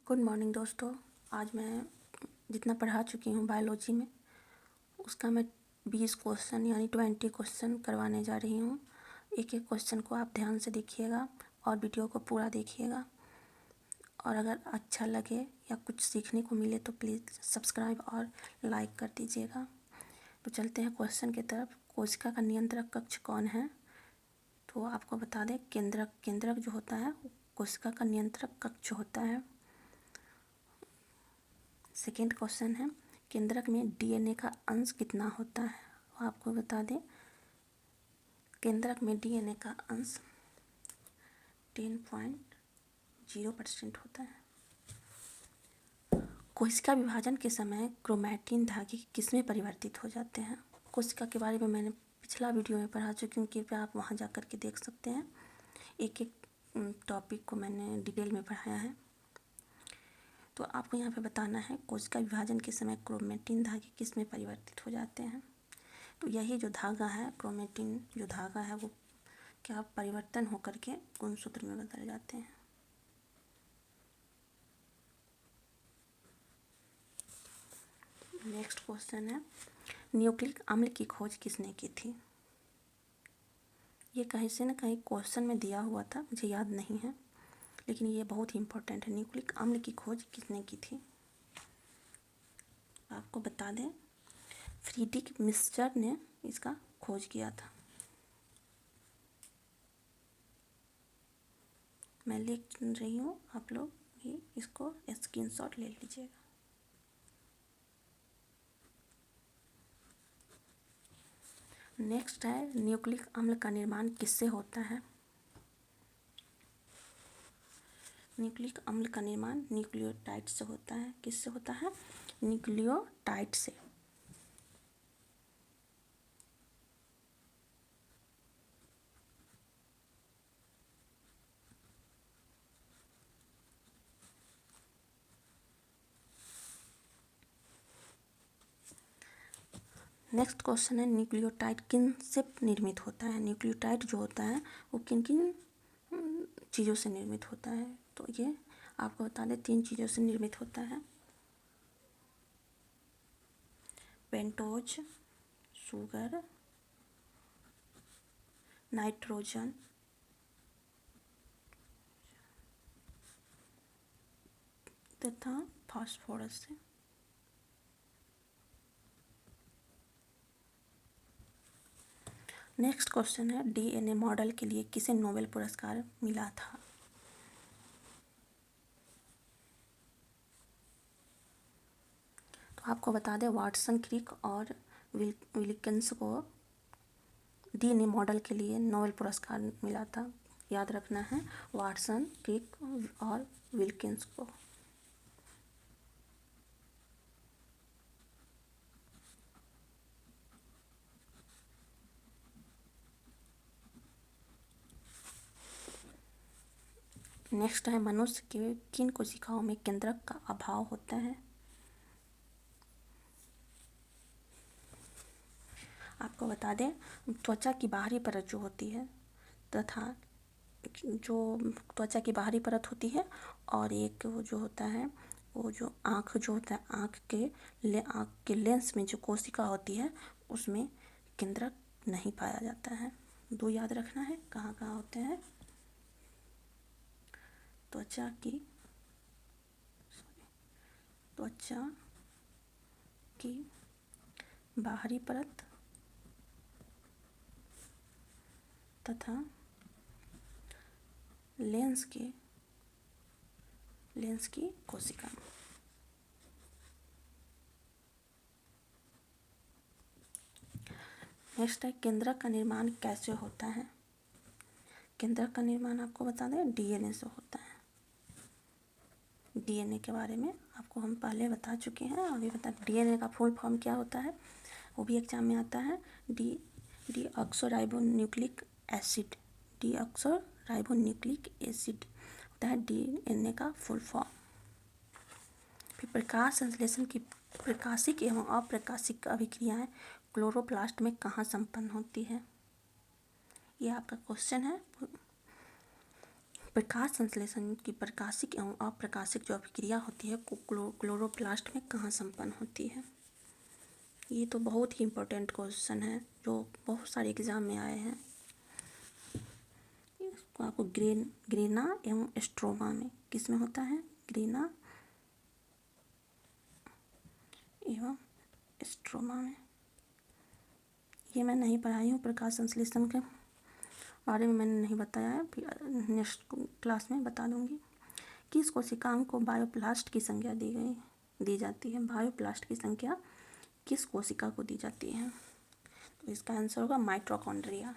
Good morning दोस्तों। आज मैं जितना पढ़ा चुकी हूँ बायोलॉजी में उसका मैं 20 क्वेश्चन यानी 20 क्वेश्चन करवाने जा रही हूँ। एक एक क्वेश्चन को आप ध्यान से देखिएगा और वीडियो को पूरा देखिएगा, और अगर अच्छा लगे या कुछ सीखने को मिले तो प्लीज़ सब्सक्राइब और लाइक कर दीजिएगा। तो चलते हैं क्वेश्चन की तरफ। कोशिका का नियंत्रक कक्ष कौन है? तो आपको बता दें, केंद्रक जो होता है वो कोशिका का नियंत्रक कक्ष होता है। सेकेंड क्वेश्चन है, केंद्रक में डीएनए का अंश कितना होता है? आपको बता दें, केंद्रक में डीएनए का अंश 10.0% होता है। कोशिका विभाजन के समय क्रोमैटिन धागे किसमें परिवर्तित हो जाते हैं? कोशिका के बारे में मैंने पिछला वीडियो में पढ़ा चुकी हूँ, कृपया आप वहाँ जा कर के देख सकते हैं। एक एक टॉपिक को मैंने डिटेल में पढ़ाया है। तो आपको यहाँ पे बताना है कोशिका विभाजन के समय क्रोमैटिन धागे किस में परिवर्तित हो जाते हैं। तो यही जो धागा है, क्रोमैटिन जो धागा है, वो क्या परिवर्तन होकर के गुणसूत्र में बदल जाते हैं। नेक्स्ट क्वेश्चन है, न्यूक्लिक अम्ल की खोज किसने की थी? ये कहीं से न कहीं क्वेश्चन में दिया हुआ था, मुझे याद नहीं है, लेकिन ये बहुत ही इम्पोर्टेंट है। न्यूक्लिक अम्ल की खोज किसने की थी? आपको बता दें, फ्रीडरिक मिस्टर ने इसका खोज किया था। मैं लिख रही हूँ, आप लोग भी इसको स्क्रीनशॉट ले लीजिएगा। नेक्स्ट है, न्यूक्लिक अम्ल का निर्माण किससे होता है? न्यूक्लिक अम्ल का निर्माण न्यूक्लियोटाइड से होता है। किससे होता है? न्यूक्लियोटाइड से। नेक्स्ट क्वेश्चन है, न्यूक्लियोटाइड किन से निर्मित होता है? न्यूक्लियोटाइड जो होता है वो किन किन चीज़ों से निर्मित होता है? तो ये आपको बता दें, 3 चीज़ों से निर्मित होता है। पेंटोज, शुगर, नाइट्रोजन तथा फास्फोरस से। नेक्स्ट क्वेश्चन है, डीएनए मॉडल के लिए किसे नोबेल पुरस्कार मिला था? तो आपको बता दें, वाटसन, क्रिक और विल्किंस को डीएनए मॉडल के लिए नोबेल पुरस्कार मिला था। याद रखना है, वाटसन, क्रिक और विल्किंस को। नेक्स्ट है, मनुष्य के किन कोशिकाओं में केंद्रक का अभाव होता है? आपको बता दें, त्वचा की बाहरी परत जो होती है तथा जो त्वचा की बाहरी परत होती है, और एक वो जो होता है, वो जो आँख जो होता है, आँख के लेंस में जो कोशिका होती है उसमें केंद्रक नहीं पाया जाता है। 2 याद रखना है, कहाँ कहाँ होते हैं। त्वचा की बाहरी परत तथा लेंस की कोशिका। नेक्स्ट है, केंद्रक का निर्माण कैसे होता है? केंद्रक का निर्माण आपको बता दें, डीएनए से होता है। डीएनए के बारे में आपको हम पहले बता चुके हैं, अभी बता। डीएनए का फुल फॉर्म क्या होता है, वो भी एग्जाम में आता है। डीऑक्सोराइबोन्यूक्लिक एसिड। डीऑक्सोराइबोन्यूक्लिक एसिड होता है डीएनए का फुल फॉर्म। फिर प्रकाश संश्लेषण की प्रकाशिक एवं अप्रकाशिक अभिक्रियाएं क्लोरोप्लास्ट में कहाँ संपन्न होती है? ये आपका क्वेश्चन है। प्रकाश संश्लेषण की प्रकाशिक एवं अप्रकाशिक जो अभिक्रिया होती है क्लोरोप्लास्ट में कहाँ संपन्न होती है। ये तो बहुत ही इम्पोर्टेंट क्वेश्चन है जो बहुत सारे एग्जाम में आए हैं। इसको आपको ग्रेना एवं स्ट्रोमा में किस में होता है, ग्रेना एवं स्ट्रोमा में। ये मैं नहीं पढ़ाई हूँ, प्रकाश संश्लेषण के बारे में मैंने नहीं बताया है, फिर नेक्स्ट क्लास में बता दूँगी। किस कोशिकांग को बायोप्लास्ट की संज्ञा दी जाती है। बायोप्लास्ट की संख्या किस कोशिका को दी जाती है, तो इसका आंसर होगा माइटोकॉन्ड्रिया।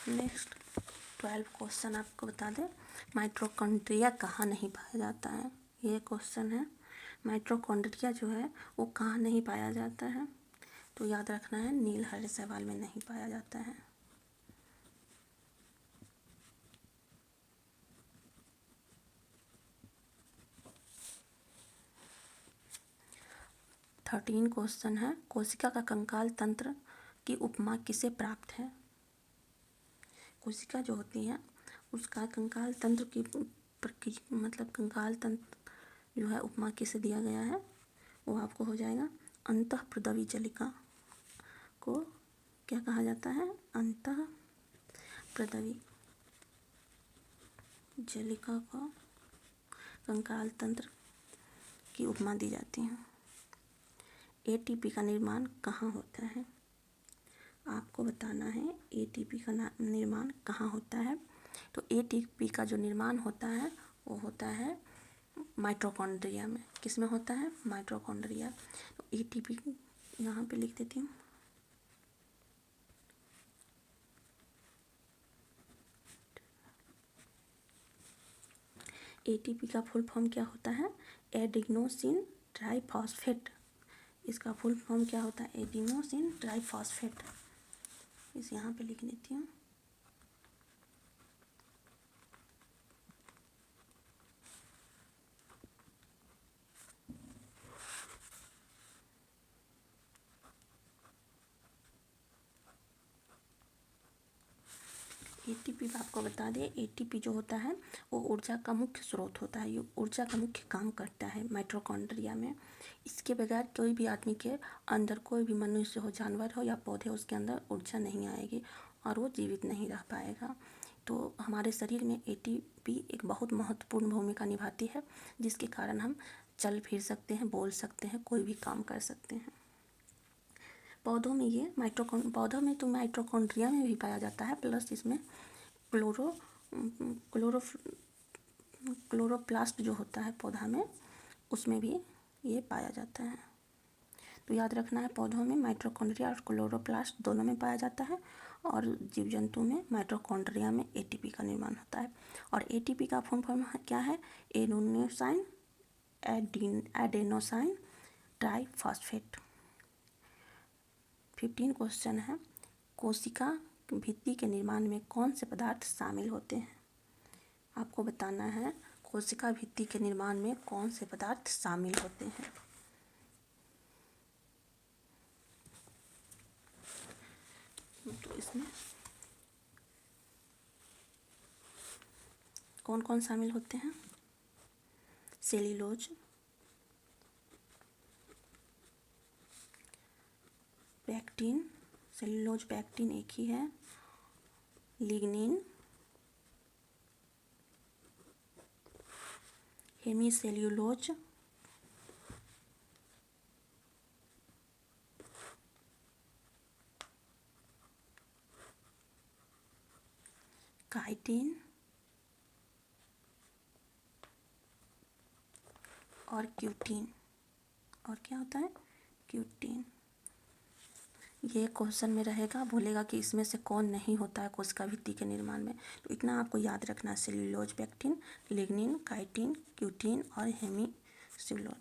नेक्स्ट 12 क्वेश्चन आपको बता दें, माइटोकॉन्ड्रिया कहाँ नहीं पाया जाता है। ये क्वेश्चन है, माइटोकॉन्ड्रिया जो है वो कहाँ नहीं पाया जाता है, तो याद रखना है नील हरे शैवाल में नहीं पाया जाता है। थर्टीन क्वेश्चन है, कोशिका का कंकाल तंत्र की उपमा किसे प्राप्त है। कोशिका जो होती है उसका कंकाल तंत्र की प्रक्रिया मतलब कंकाल तंत्र जो है उपमा किसे दिया गया है, वो आपको हो जाएगा अंतःप्रदवी जलिका को क्या कहा जाता है, अंतःप्रदवी जलिका को कंकाल तंत्र की उपमा दी जाती है। एटीपी का निर्माण कहाँ होता है, आपको बताना है एटीपी का निर्माण कहाँ होता है। तो एटीपी का जो निर्माण होता है वो होता है माइटोकॉन्ड्रिया में। किस में होता है, माइटोकॉन्ड्रिया। तो एटीपी यहाँ पे लिख देती हूँ। एटीपी का फुल फॉर्म क्या होता है, एडिनोसिन ट्राइफॉस्फेट। इसका फुल फॉर्म क्या होता है, एडिनोसिन ट्राइफॉस्फेट। इस यहाँ पे लिख देती हूँ। एटीपी आपको बता दें, एटीपी जो होता है वो ऊर्जा का मुख्य स्रोत होता है। ये ऊर्जा का मुख्य काम करता है माइटोकॉन्ड्रिया में। इसके बगैर कोई भी आदमी के अंदर, कोई भी मनुष्य हो, जानवर हो या पौधे, उसके अंदर ऊर्जा नहीं आएगी और वो जीवित नहीं रह पाएगा। तो हमारे शरीर में एटीपी एक बहुत महत्वपूर्ण भूमिका निभाती है, जिसके कारण हम चल फिर सकते हैं, बोल सकते हैं, कोई भी काम कर सकते हैं। पौधों में ये पौधों में तो माइटोकॉन्ड्रिया में भी पाया जाता है, प्लस इसमें क्लोरोप्लास्ट जो होता है पौधा में, उसमें भी ये पाया जाता है। तो याद रखना है, पौधों में माइटोकॉन्ड्रिया और क्लोरोप्लास्ट दोनों में पाया जाता है, और जीव जंतु में माइटोकॉन्ड्रिया में एटीपी का निर्माण होता है। और एटीपी का फुल फॉर्म क्या है, एडेनोसाइन ट्राइफॉस्फेट। 15 क्वेश्चन है, कोशिका भित्ति के निर्माण में कौन से पदार्थ शामिल होते हैं। आपको बताना है कोशिका भित्ति के निर्माण में कौन से पदार्थ शामिल होते हैं। तो इसमें कौन कौन शामिल होते हैं, सेल्यूलोज, पैक्टिन, सेल्यूलोज पैक्टिन एक ही है, लिग्निन, हेमीसेल्यूलोज, काइटिन और क्यूटीन। और क्या होता है, क्यूटीन। ये क्वेश्चन में रहेगा, बोलेगा कि इसमें से कौन नहीं होता है कोशिका भित्ति के निर्माण में। तो इतना आपको याद रखना है, cellulose pectin, lignin, chitin, cutin और हेमीसेल्यूलोज।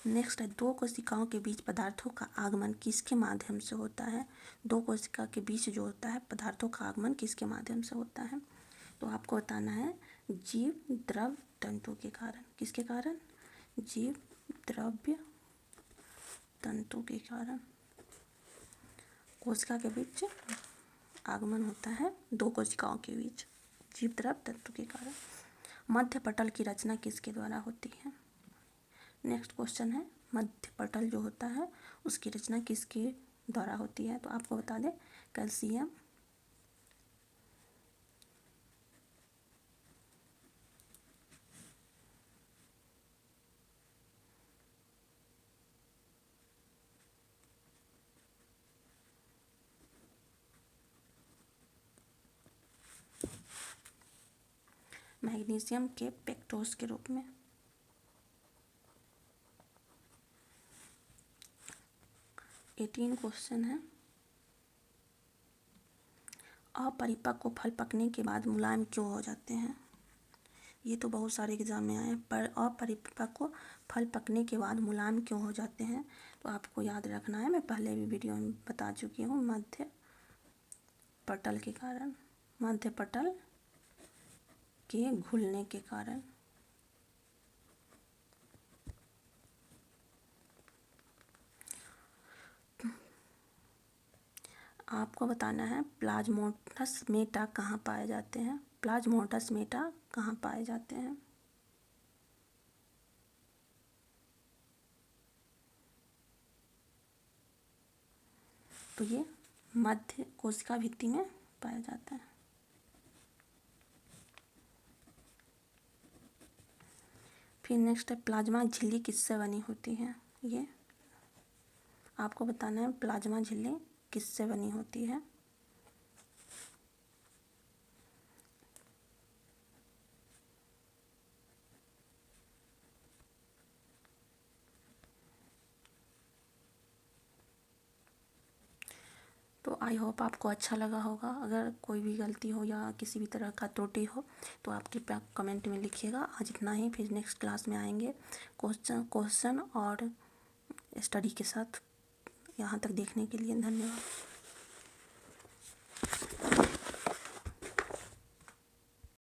नेक्स्ट है, दो कोशिकाओं के बीच पदार्थों का आगमन किसके माध्यम से होता है? दो कोशिका के बीच जो होता है पदार्थों का आगमन किसके माध्यम से होता है? तो आपको बताना है जीव द्रव तंतु के कारण। किसके कारण? जीव द्रव्य तंतु के कारण कोशिका के बीच आगमन होता है, दो कोशिकाओं के बीच जीव द्रव तंतु के कारण। मध्य पटल की रचना किसके द्वारा होती है? नेक्स्ट क्वेश्चन है, मध्य पटल जो होता है उसकी रचना किसके द्वारा होती है? तो आपको बता दें कैल्शियम मैग्नीशियम के पेक्टोस के रूप में। एटीन क्वेश्चन है, अपरिपक्व फल पकने के बाद मुलायम क्यों हो जाते हैं? ये तो बहुत सारे एग्जाम में आए हैं, पर अपरिपक्व फल पकने के बाद मुलायम क्यों हो जाते हैं? तो आपको याद रखना है, मैं पहले भी वीडियो में बता चुकी हूँ, मध्य पटल के कारण, मध्य पटल के घुलने के कारण। आपको बताना है प्लाज्मोडस मेटा कहाँ पाए जाते हैं? प्लाज्मोडस मेटा कहाँ पाए जाते हैं? तो ये मध्य कोशिका भित्ति में पाया जाता है। फिर नेक्स्ट है, प्लाज्मा झिल्ली किससे बनी होती है? ये आपको बताना है प्लाज्मा झिल्ली किससे बनी होती है? तो आई होप आपको अच्छा लगा होगा। अगर कोई भी गलती हो या किसी भी तरह का त्रुटि हो तो आप कृपया कमेंट में लिखिएगा। आज इतना ही, फिर नेक्स्ट क्लास में आएंगे क्वेश्चन और स्टडी के साथ। यहाँ तक देखने के लिए धन्यवाद।